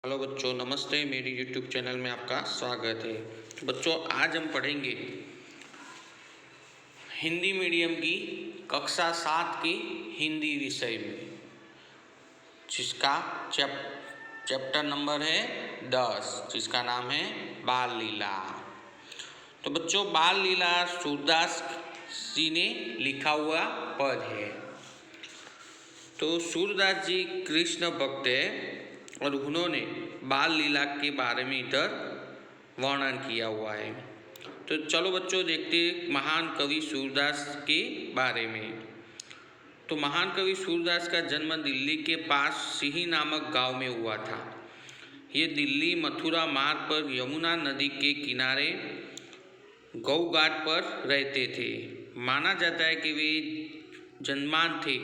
Hello बच्चों, नमस्ते। मेरी यूट्यूब चैनल में आपका स्वागत है। तो बच्चों, आज हम पढ़ेंगे हिंदी मीडियम की कक्षा 7 की हिंदी विषय में, जिसका चैप्टर नंबर है 10, जिसका नाम है बाल लीला। तो बच्चों, बाल लीला सूरदास जी ने लिखा हुआ पद है। तो सूरदास जी कृष्ण भक्त है और उन्होंने बाल लीला के बारे में इधर वर्णन किया हुआ है। तो चलो बच्चों, देखते हैं महान कवि सूरदास के बारे में। तो महान कवि सूरदास का जन्म दिल्ली के पास सिही नामक गांव में हुआ था। ये दिल्ली मथुरा मार्ग पर यमुना नदी के किनारे गौ घाट पर रहते थे। माना जाता है कि वे जन्मान थे।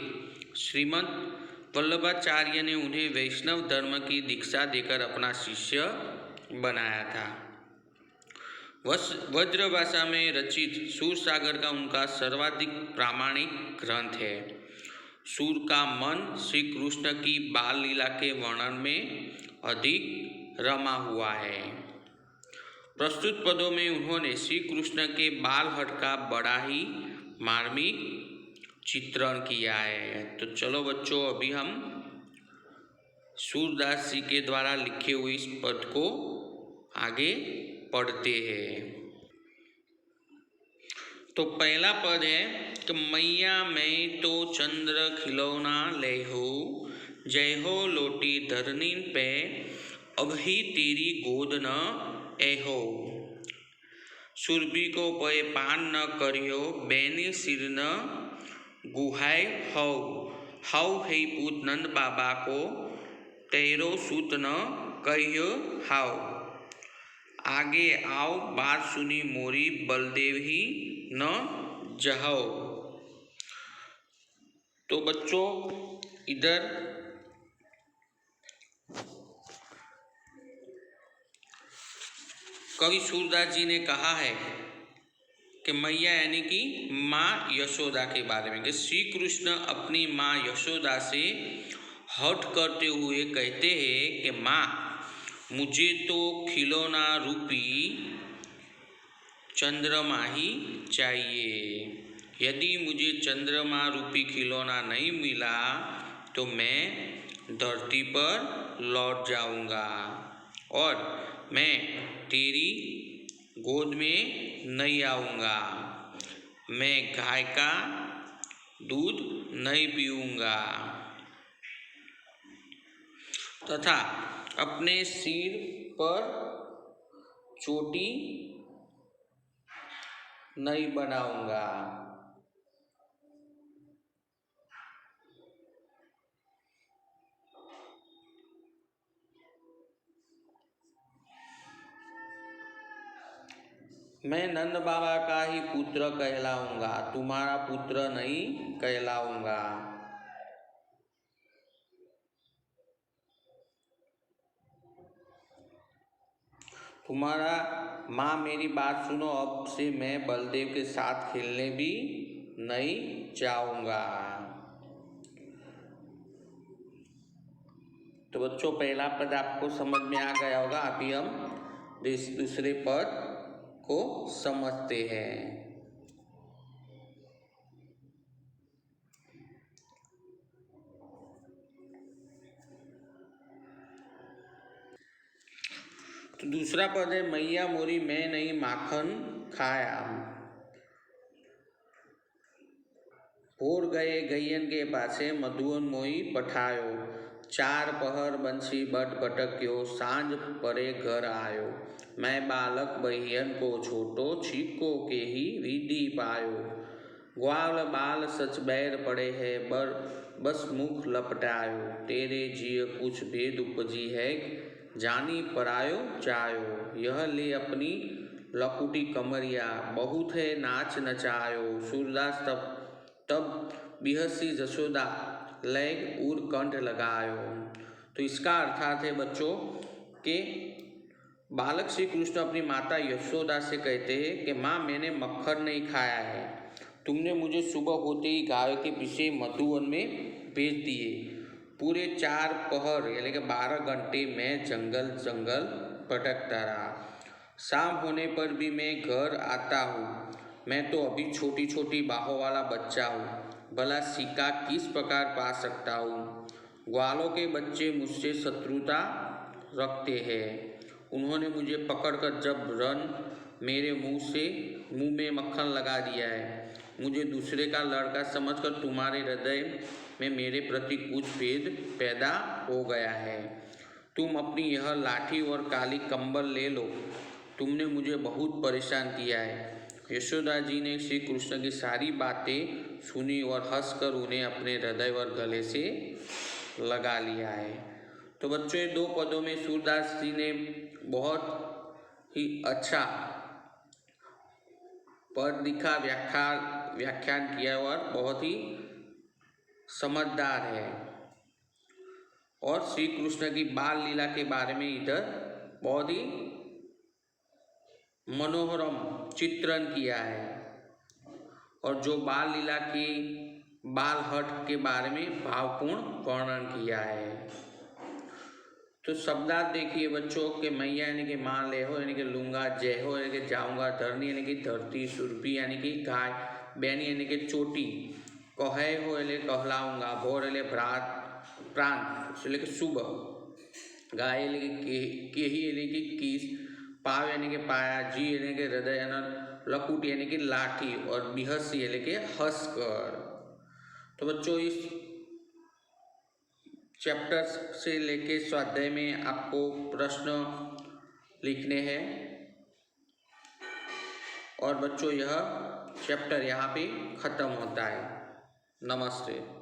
श्रीमंत वल्लभाचार्य ने उन्हें वैष्णव धर्म की दीक्षा देकर अपना शिष्य बनाया था। वज्र भाषा में रचित सूरसागर का उनका सर्वाधिक प्रामाणिक ग्रंथ है। सूर का मन श्री कृष्ण की बाल लीला के वर्णन में अधिक रमा हुआ है। प्रस्तुत पदों में उन्होंने श्री कृष्ण के बाल हट का बड़ा ही मार्मिक चित्रण किया है। तो चलो बच्चों, अभी हम सूरदास जी के द्वारा लिखे हुए इस पद को आगे पढ़ते हैं। तो पहला पद है कि मैया मैं तो चंद्र खिलौना ले हो, जय हो लोटी धरनीन पे, अभी तेरी गोद न एहो। सुरभि को पे पान न करियो, बैनी सिर न गुहाय हौ, हौ है पूत नंद बाबा को, तेरो सूत न कहियो हाउ। आगे आओ बात सुनी मोरी, बलदेव ही न जहो। तो बच्चों, इधर कवि सूरदास जी ने कहा है कि मैया यानी कि माँ यशोदा के बारे में, कि श्री कृष्ण अपनी माँ यशोदा से हट करते हुए कहते हैं कि माँ, मुझे तो खिलौना रूपी चंद्रमा ही चाहिए। यदि मुझे चंद्रमा रूपी खिलौना नहीं मिला तो मैं धरती पर लौट जाऊंगा और मैं तेरी गोद में नहीं आऊँगा। मैं गाय का दूध नहीं पीऊँगा तथा अपने सिर पर चोटी नहीं बनाऊँगा। मैं नंद बाबा का ही पुत्र कहलाऊंगा, तुम्हारा पुत्र नहीं कहलाऊंगा। तुम्हारा माँ, मेरी बात सुनो, अब से मैं बलदेव के साथ खेलने भी नहीं जाऊंगा। तो बच्चों, पहला पद आपको समझ में आ गया होगा। अभी हम दूसरे पद को समझते हैं। तो दूसरा पद है, मैया मोरी मैं नहीं माखन खाया, भोर गए गैयन के पासे मधुवन मोई पठायो, चार पहर बंसी बट बटक्यो, सांझ परे घर आयो। मैं बालक बहियन को छोटो, छीको के ही विधि पायो। ग्वाल बाल सच बैर पड़े है, बस मुख लपटायो। तेरे जिय कुछ भेद उपजी है, जानी परायो चायो। यह ले अपनी लकुटी कमरिया, बहुत है नाच नचायो। सूरदास तब बिहसी जसोदा लैग उर कंठ लगायो। तो इसका अर्थात है बच्चों कि बालक श्री कृष्ण अपनी माता यशोदा से कहते हैं कि माँ, मैंने मक्खन नहीं खाया है, तुमने मुझे सुबह होते ही गाय के पीछे मधुवन में भेज दिए। पूरे 4 पहर यानी कि 12 घंटे मैं जंगल जंगल भटकता रहा। शाम होने पर भी मैं घर आता हूँ। मैं तो अभी छोटी छोटी बाहों वाला बच्चा हूँ। भला सिक्का किस प्रकार पा सकता हूँ। ग्वालों के बच्चे मुझसे शत्रुता रखते हैं। उन्होंने मुझे पकड़कर जब रन मेरे मुंह में मक्खन लगा दिया है। मुझे दूसरे का लड़का समझकर तुम्हारे हृदय में मेरे प्रति कुछ भेद पैदा हो गया है। तुम अपनी यह लाठी और काली कंबल ले लो। तुमने मुझे बहुत परेशान किया है। यशोदा जी ने श्री कृष्ण की सारी बातें सुनी और हंसकर उन्हें अपने हृदय और गले से लगा लिया है। तो बच्चों, ये 2 पदों में सूरदास जी ने बहुत ही अच्छा पद लिखा, व्याख्यान किया और बहुत ही समझदार है। और श्री कृष्ण की बाल लीला के बारे में इधर बहुत ही मनोहरम चित्रण किया है। और जो बाल लीला की बाल हट के बारे में भावपूर्ण वर्णन किया है। तो शब्दार्थ देखिए बच्चों के मैया यानी कि माँ, ले हो यानी कि लूंगा, जय हो यानी कि जाऊंगा, धरनी यानी कि धरती, सुरभि यानी कि गाय, बैनी यानी कि चोटी, कहे हो यानी कहलाऊंगा, भोर यानी प्रांत यानी कि सुबह, गाय यानी कि केही यानी कि कीस, पाव यानी कि पाया, जी यानी कि हृदय, लकुट यानी कि लाठी और बिहसी यानी कि हंसकर। तो बच्चों, इस चैप्टर से लेके स्वाध्याय में आपको प्रश्न लिखने हैं। और बच्चों, यह चैप्टर यहाँ पे ख़त्म होता है। नमस्ते।